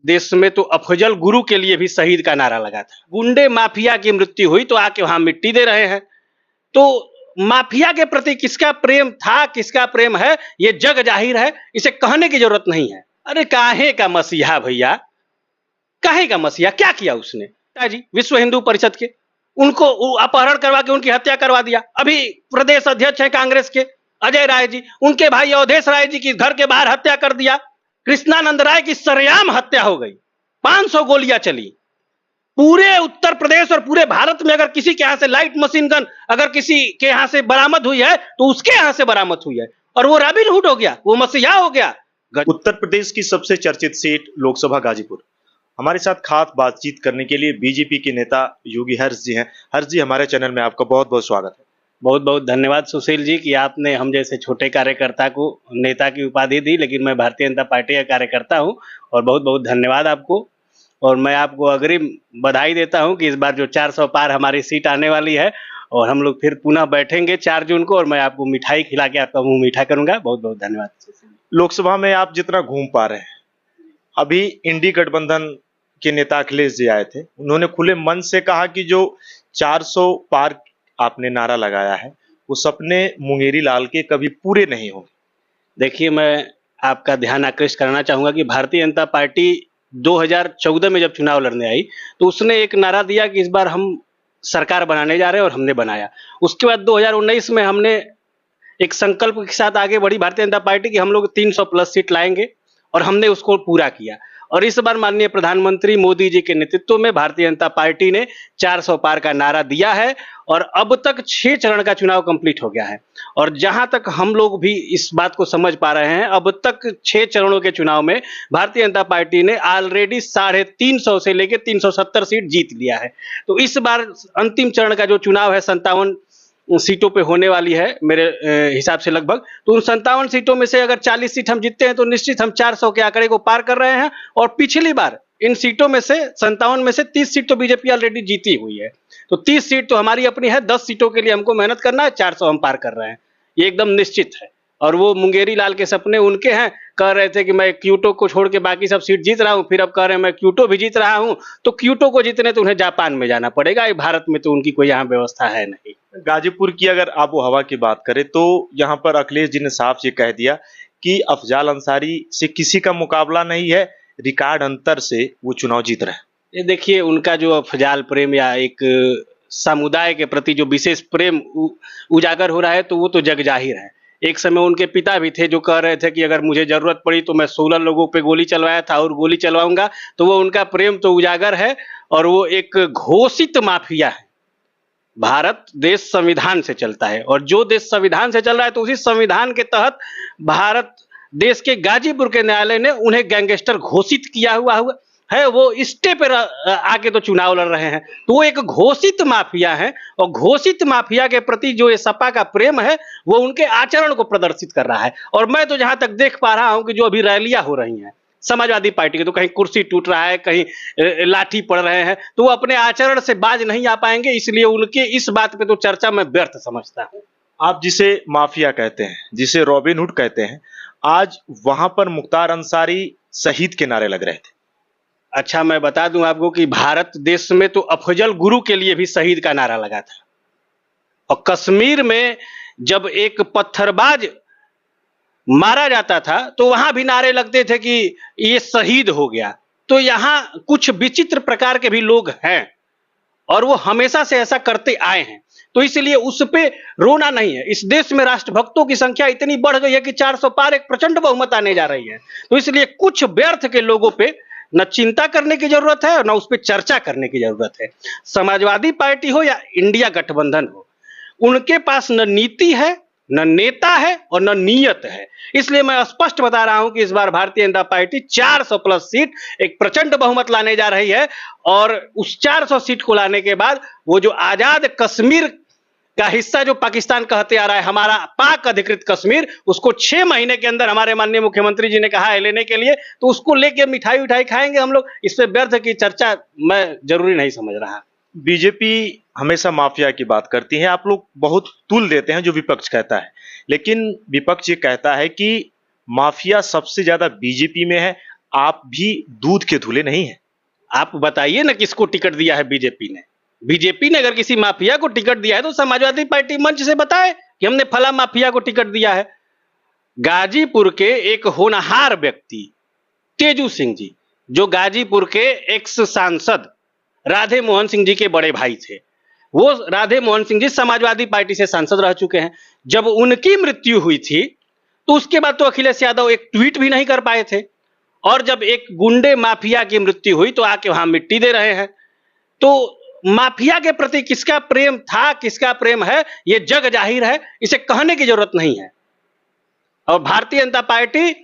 देश में तो अफजल गुरु के लिए भी शहीद का नारा लगा था। गुंडे माफिया की मृत्यु हुई तो आके वहां मिट्टी दे रहे हैं। तो माफिया के प्रति किसका प्रेम था, किसका प्रेम है, ये जग जाहिर है, इसे कहने की जरूरत नहीं है। अरे काहे का मसीहा भैया, काहे का मसीहा, क्या किया उसने? जी विश्व हिंदू परिषद के, उनको अपहरण करवा के उनकी हत्या करवा दिया। अभी प्रदेश अध्यक्ष है कांग्रेस के अजय राय जी, उनके भाई अवधेश राय जी की घर के बाहर हत्या कर दिया। कृष्णानंद राय की सरेआम हत्या हो गई, 500 गोलियां चली। पूरे उत्तर प्रदेश और पूरे भारत में अगर किसी के यहां से लाइट मशीन गन अगर किसी के यहां से बरामद हुई है तो उसके यहां से बरामद हुई है, और वो रॉबिन हुड हो गया, वो मसीहा हो गया। उत्तर प्रदेश की सबसे चर्चित सीट लोकसभा गाजीपुर। हमारे साथ खास बातचीत करने के लिए बीजेपी के नेता योगी हर्ष जी हैं। हर्ष जी, हमारे चैनल में आपका बहुत बहुत स्वागत है। बहुत बहुत धन्यवाद सुशील जी कि आपने हम जैसे छोटे कार्यकर्ता को नेता की उपाधि दी, लेकिन मैं भारतीय जनता पार्टी का कार्यकर्ता हूं, और बहुत बहुत धन्यवाद आपको। और मैं आपको अग्रिम बधाई देता हूं कि इस बार जो 400 पार हमारी सीट आने वाली है, और हम लोग फिर पुनः बैठेंगे 4 जून को, और मैं आपको मिठाई खिला के आपका मुंह मीठा करूंगा। बहुत बहुत धन्यवाद। लोकसभा में आप जितना घूम पा रहे हैं, अभी इंडी गठबंधन के नेता अखिलेश जी आए थे, उन्होंने खुले मन से कहा कि जो 400 पार आपने नारा लगाया है वो सपने मुंगेरी लाल के कभी पूरे नहीं होंगे। देखिए, मैं आपका ध्यान आकृष्ट करना चाहूंगा कि भारतीय जनता पार्टी 2014 में जब चुनाव लड़ने आई तो उसने एक नारा दिया कि इस बार हम सरकार बनाने जा रहे हैं, और हमने बनाया। उसके बाद 2019 में हमने एक संकल्प के साथ आगे बढ़ी भारतीय जनता पार्टी की हम लोग 300 प्लस सीट लाएंगे, और हमने उसको पूरा किया। और इस बार माननीय प्रधानमंत्री मोदी जी के नेतृत्व में भारतीय जनता पार्टी ने 400 पार का नारा दिया है, और अब तक 6 चरण का चुनाव कंप्लीट हो गया है। और जहां तक हम लोग भी इस बात को समझ पा रहे हैं, अब तक 6 चरणों के चुनाव में भारतीय जनता पार्टी ने ऑलरेडी 350 से लेकर 370 सीट जीत लिया है। तो इस बार अंतिम चरण का जो चुनाव है 57 सीटों पे होने वाली है मेरे हिसाब से लगभग। तो उन 57 सीटों में से अगर 40 सीट हम जीतते हैं तो निश्चित हम 400 के आंकड़े को पार कर रहे हैं। और पिछली बार इन सीटों में से 57 में से 30 सीट तो बीजेपी ऑलरेडी जीती हुई है, तो 30 सीट तो हमारी अपनी है। 10 सीटों के लिए हमको मेहनत करना है, 400 हम पार कर रहे हैं, ये एकदम निश्चित है। और वो मुंगेरी लाल के सपने उनके हैं। कह रहे थे कि मैं क्यूटो को छोड़ के बाकी सब सीट जीत रहा हूं, फिर अब कह रहे हैं मैं क्यूटो भी जीत रहा हूं। तो क्यूटो को जीतने तो उन्हें जापान में जाना पड़ेगा, भारत में तो उनकी कोई यहाँ व्यवस्था है नहीं। गाजीपुर की अगर आबो हवा की बात करें तो यहाँ पर अखिलेश जी ने साफ ये कह दिया कि अफजाल अंसारी से किसी का मुकाबला नहीं है, रिकॉर्ड अंतर से वो चुनाव जीत रहे हैं। ये देखिए, उनका जो अफजाल प्रेम या एक समुदाय के प्रति जो विशेष प्रेम उजागर हो रहा है, तो वो तो जग जाहिर है। एक समय उनके पिता भी थे जो कह रहे थे कि अगर मुझे जरूरत पड़ी तो मैं 16 लोगों पे गोली चलवाया था और गोली चलवाऊंगा। तो वो उनका प्रेम तो उजागर है, और वो एक घोषित माफिया है। भारत देश संविधान से चलता है, और जो देश संविधान से चल रहा है तो उसी संविधान के तहत भारत देश के गाजीपुर के न्यायालय ने उन्हें गैंगस्टर घोषित किया हुआ है। वो स्टे पर आके तो चुनाव लड़ रहे हैं, तो वो एक घोषित माफिया है। और घोषित माफिया के प्रति जो ये सपा का प्रेम है वो उनके आचरण को प्रदर्शित कर रहा है। और मैं तो जहां तक देख पा रहा हूं कि जो अभी रैलियां हो रही हैं समाजवादी पार्टी के, तो कहीं कुर्सी टूट रहा है, कहीं लाठी पड़ रहे हैं, तो वो अपने आचरण से बाज नहीं आ पाएंगे। इसलिए उनके इस बात पे तो चर्चा मैं व्यर्थ समझता हूं। आप जिसे माफिया कहते हैं, जिसे रॉबिन हुड कहते हैं, आज वहां पर मुख्तार अंसारी शहीद के नारे लग रहे थे। अच्छा, मैं बता दूं आपको कि भारत देश में तो अफजल गुरु के लिए भी शहीद का नारा लगा था। और कश्मीर में जब एक पत्थरबाज मारा जाता था तो वहां भी नारे लगते थे कि ये शहीद हो गया। तो यहां कुछ विचित्र प्रकार के भी लोग हैं, और वो हमेशा से ऐसा करते आए हैं। तो इसलिए उस पे रोना नहीं है। इस देश में राष्ट्रभक्तों की संख्या इतनी बढ़ गई है कि 400 पार एक प्रचंड बहुमत आने जा रही है। तो इसलिए कुछ व्यर्थ के लोगों पे न चिंता करने की जरूरत है और न उस पर चर्चा करने की जरूरत है। समाजवादी पार्टी हो या इंडिया गठबंधन हो, उनके पास न नीति है, न नेता है और न नीयत है। इसलिए मैं स्पष्ट बता रहा हूं कि इस बार Bharatiya Janata party 400 plus seat एक प्रचंड बहुमत लाने जा रही है। और उस 400 सीट को लाने के बाद वो जो आजाद कश्मीर का हिस्सा जो पाकिस्तान कहते आ रहा है, हमारा पाक अधिकृत कश्मीर, उसको 6 महीने के अंदर हमारे माननीय मुख्यमंत्री जी ने कहा है लेने के लिए, तो उसको लेके मिठाई उठाई खाएंगे हम लोग। इस पे व्यर्थ की चर्चा मैं जरूरी नहीं समझ रहा। बीजेपी हमेशा माफिया की बात करती है, आप लोग बहुत तुल देते हैं जो विपक्ष कहता है, लेकिन विपक्ष ये कहता है कि माफिया सबसे ज्यादा बीजेपी में है, आप भी दूध के धुले नहीं हैं। आप बताइए ना किसको टिकट दिया है बीजेपी ने। बीजेपी ने अगर किसी माफिया को टिकट दिया है तो समाजवादी पार्टी मंच से बताए कि हमने फला माफिया को टिकट दिया है। गाजीपुर के एक होनहार व्यक्ति तेजू सिंह जी, जो गाजीपुर के एक्स सांसद राधे मोहन सिंह जी के बड़े भाई थे, वो राधे मोहन सिंह जी समाजवादी पार्टी से सांसद रह चुके हैं। जब उनकी मृत्यु हुई थी तो उसके बाद तो अखिलेश यादव एक ट्वीट भी नहीं कर पाए थे, और जब एक गुंडे माफिया की मृत्यु हुई तो आके वहां मिट्टी दे रहे हैं। तो माफिया के प्रति किसका प्रेम था, किसका प्रेम है, ये जग जाहिर है, इसे कहने की जरूरत नहीं है। और भारतीय जनता पार्टी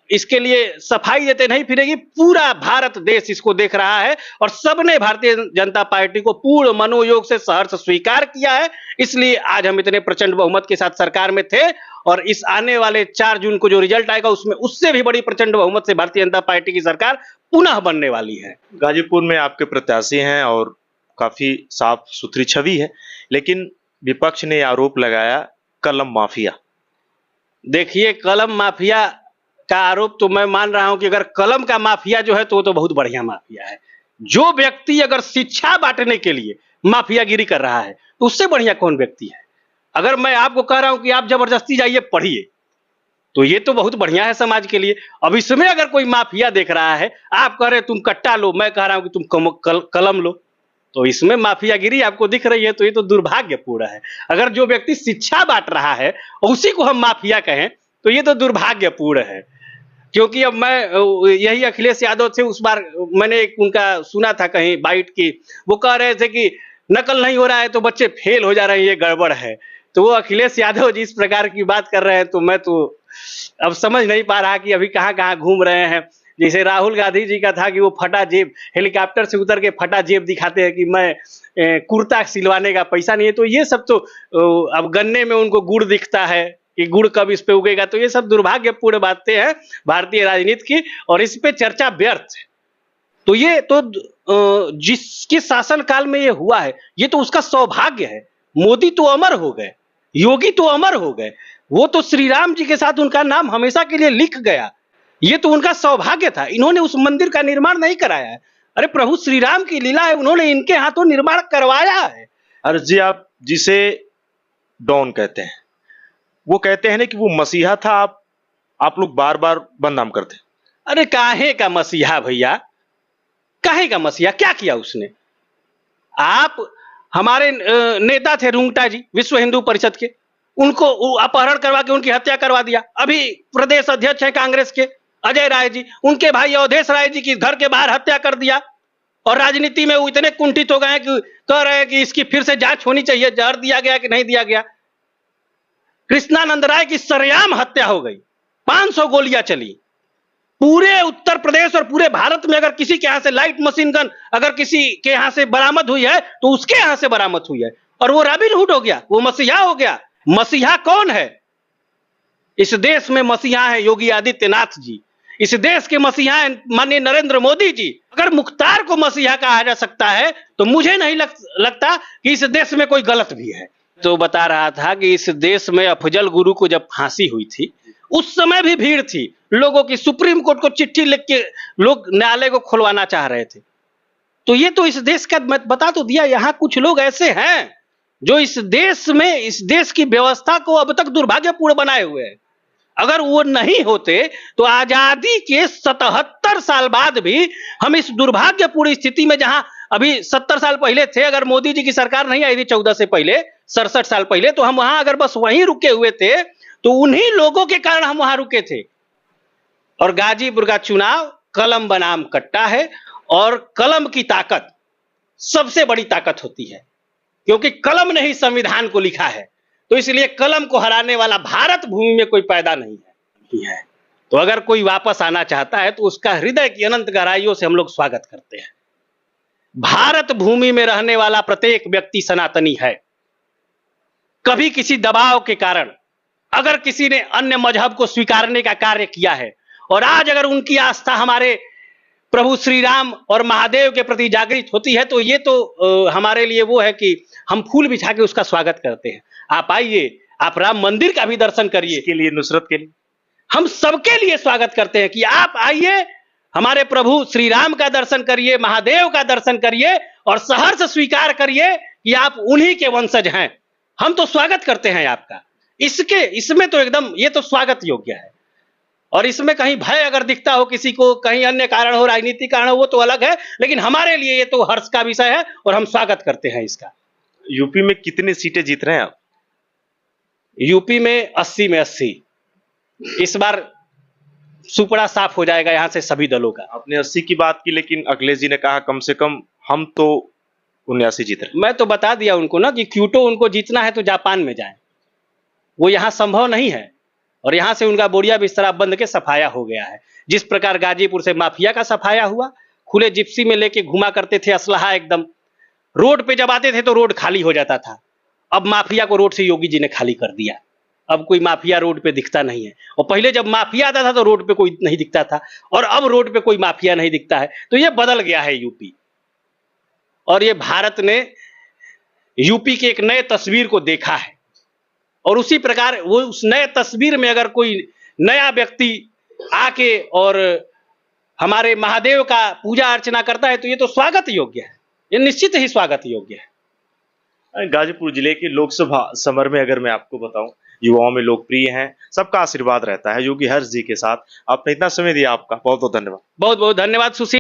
इसके लिए सफाई देते नहीं फिरेगी। पूरा भारत देश इसको देख रहा है और सबने भारतीय जनता पार्टी को पूर्ण मनोयोग से सहर्ष स्वीकार किया है। इसलिए आज हम इतने प्रचंड बहुमत के साथ सरकार में थे, और इस आने वाले 4 जून को जो रिजल्ट आएगा उसमें उससे भी बड़ी प्रचंड बहुमत से भारतीय जनता पार्टी की सरकार पुनः बनने वाली है। गाजीपुर में आपके प्रत्याशी हैं और काफी साफ सुथरी छवि है, लेकिन विपक्ष ने आरोप लगाया कलम माफिया। देखिए, कलम माफिया का आरोप तो मैं मान रहा हूं कि अगर कलम का माफिया जो है तो वो तो बहुत बढ़िया माफिया है। जो व्यक्ति अगर शिक्षा बांटने के लिए माफियागिरी कर रहा है तो उससे बढ़िया कौन व्यक्ति है। अगर मैं आपको कह रहा हूं कि आप जबरदस्ती जाइए पढ़िए, तो ये तो बहुत बढ़िया है समाज के लिए। अब इसमें अगर कोई माफिया देख रहा है, आप कह रहे तुम कट्टा लो, मैं कह रहा हूं कि तुम कलम लो, तो इसमें माफियागिरी आपको दिख रही है, तो ये तो दुर्भाग्यपूर्ण है। अगर जो व्यक्ति शिक्षा बांट रहा है उसी को हम माफिया कहें तो ये तो दुर्भाग्यपूर्ण है। क्योंकि अब मैं यही अखिलेश यादव थे, उस बार मैंने एक उनका सुना था कहीं बाइट की, वो कह रहे थे कि नकल नहीं हो रहा है तो बच्चे फेल हो जा रहे हैं, ये गड़बड़ है। तो वो अखिलेश यादव जी इस प्रकार की बात कर रहे हैं तो मैं तो अब समझ नहीं पा रहा कि अभी कहाँ कहाँ घूम रहे हैं। जैसे राहुल गांधी जी का था कि वो फटा जेब, हेलीकॉप्टर से उतर के फटा जेब दिखाते हैं कि मैं कुर्ता सिलवाने का पैसा नहीं है। तो ये सब तो अब गन्ने में उनको गुड़ दिखता है कि गुड़ कब इस पे उगेगा, तो ये सब दुर्भाग्यपूर्ण बातें हैं भारतीय राजनीति की, और इस पे चर्चा व्यर्थ है। तो ये तो जिसके शासनकाल में ये हुआ है ये तो उसका सौभाग्य है। मोदी तो अमर हो गए, योगी तो अमर हो गए, वो तो श्री राम जी के साथ उनका नाम हमेशा के लिए लिख गया। ये तो उनका सौभाग्य था। इन्होंने उस मंदिर का निर्माण नहीं कराया है, अरे प्रभु श्री राम की लीला है, उन्होंने इनके हाथों निर्माण करवाया है। अर्ज जी, आप जिसे डॉन कहते हैं, वो कहते हैं ना कि वो मसीहा था, आप लोग बार बार बदनाम करते हैं। अरे काहे का मसीहा भैया, काहे का मसीहा, क्या किया उसने? आप हमारे नेता थे रुंगटा जी, विश्व हिंदू परिषद के, उनको अपहरण करवा के उनकी हत्या करवा दिया। अभी प्रदेश अध्यक्ष है कांग्रेस के अजय राय जी, उनके भाई अवधेश राय जी की घर के बाहर हत्या कर दिया। और राजनीति में वो इतने कुंठित हो गए हैं कि कह रहे हैं कि इसकी फिर से जांच होनी चाहिए, जहर दिया गया कि नहीं दिया गया। कृष्णानंद राय की सरेआम हत्या हो गई, 500 गोलियां चली। पूरे उत्तर प्रदेश और पूरे भारत में अगर किसी के यहां से लाइट मशीन गन अगर किसी के यहां से बरामद हुई है तो उसके यहां से बरामद हुई है, और वो रॉबिन हुड हो गया, वो मसीहा हो गया। मसीहा कौन है? इस देश में मसीहा है योगी आदित्यनाथ जी, इस देश के मसीहा है माननीय नरेंद्र मोदी जी। अगर मुख्तार को मसीहा कहा जा सकता है तो मुझे नहीं लगता कि इस देश में कोई गलत भी है। तो बता रहा था कि इस देश में अफजल गुरु को जब फांसी हुई थी उस समय भी भीड़ थी लोगों की, सुप्रीम कोर्ट को चिट्ठी लिख के लोग न्यायालय को खुलवाना चाह रहे थे। तो ये तो इस देश का बता तो दिया। यहां कुछ लोग ऐसे हैं जो इस देश में इस देश की व्यवस्था को अब तक दुर्भाग्यपूर्ण बनाए हुए हैं। अगर वो नहीं होते तो आजादी के 77 साल बाद भी हम इस दुर्भाग्यपूर्ण स्थिति में, जहां अभी 70 साल पहले थे, अगर मोदी जी की सरकार नहीं आई थी 14 से पहले, 67 साल पहले, तो हम वहां अगर बस वहीं रुके हुए थे तो उन्हीं लोगों के कारण हम वहां रुके थे। और गाजीपुर का चुनाव कलम बनाम कट्टा है, और कलम की ताकत सबसे बड़ी ताकत होती है, क्योंकि कलम ने ही संविधान को लिखा है। तो इसलिए कलम को हराने वाला भारत भूमि में कोई पैदा नहीं है। तो अगर कोई वापस आना चाहता है तो उसका हृदय की अनंत गहराइयों से हम लोग स्वागत करते हैं। भारत भूमि में रहने वाला प्रत्येक व्यक्ति सनातनी है। कभी किसी दबाव के कारण अगर किसी ने अन्य मजहब को स्वीकारने का कार्य किया है, और आज अगर उनकी आस्था हमारे प्रभु श्री राम और महादेव के प्रति जागृत होती है, तो ये तो हमारे लिए वो है कि हम फूल बिछा के उसका स्वागत करते हैं। आप आइए, आप राम मंदिर का भी दर्शन करिए। के लिए, नुसरत के लिए, हम सबके लिए स्वागत करते हैं कि आप आइए, हमारे प्रभु श्री राम का दर्शन करिए, महादेव का दर्शन करिए और सहर्ष स्वीकार करिए कि आप उन्हीं के वंशज हैं। हम तो स्वागत करते हैं आपका। इसमें तो एकदम ये तो स्वागत योग्य है। और इसमें कहीं भय अगर दिखता हो किसी को, कहीं अन्य कारण हो, राजनीतिक कारण हो, वो तो अलग है, लेकिन हमारे लिए ये तो हर्ष का विषय है और हम स्वागत करते हैं इसका। यूपी में कितनी सीटें जीत रहे हैं आप? यूपी में 80 में 80। इस बार सुपड़ा साफ हो जाएगा यहाँ से सभी दलों का। आपने 80 की बात की, लेकिन अखिलेश जी ने कहा कम से कम हम तो 79 जीत रहे। मैं तो बता दिया उनको ना कि क्योटो उनको जीतना है तो जापान में जाएं, वो यहाँ संभव नहीं है। और यहाँ से उनका बोरिया बिस्तरा बंद के सफाया हो गया है। जिस प्रकार गाजीपुर से माफिया का सफाया हुआ, खुले जिप्सी में लेके घुमा करते थे असलहा, एकदम रोड पे जब आते थे तो रोड खाली हो जाता था। अब माफिया को रोड से योगी जी ने खाली कर दिया। अब कोई माफिया रोड पे दिखता नहीं है। और पहले जब माफिया आता था तो रोड पे कोई नहीं दिखता था, और अब रोड पे कोई माफिया नहीं दिखता है। तो ये बदल गया है यूपी। और ये भारत ने यूपी के एक नए तस्वीर को देखा है, और उसी प्रकार वो उस नए तस्वीर में अगर कोई नया व्यक्ति आके और हमारे महादेव का पूजा अर्चना करता है तो ये तो स्वागत योग्य है, ये निश्चित ही स्वागत योग्य है। गाजीपुर जिले के लोकसभा समर में अगर मैं आपको बताऊं, युवाओं में लोकप्रिय हैं, सबका आशीर्वाद रहता है योगी हर्ष जी के साथ। आपने इतना समय दिया, आपका बहुत बहुत धन्यवाद। बहुत बहुत धन्यवाद सुशील।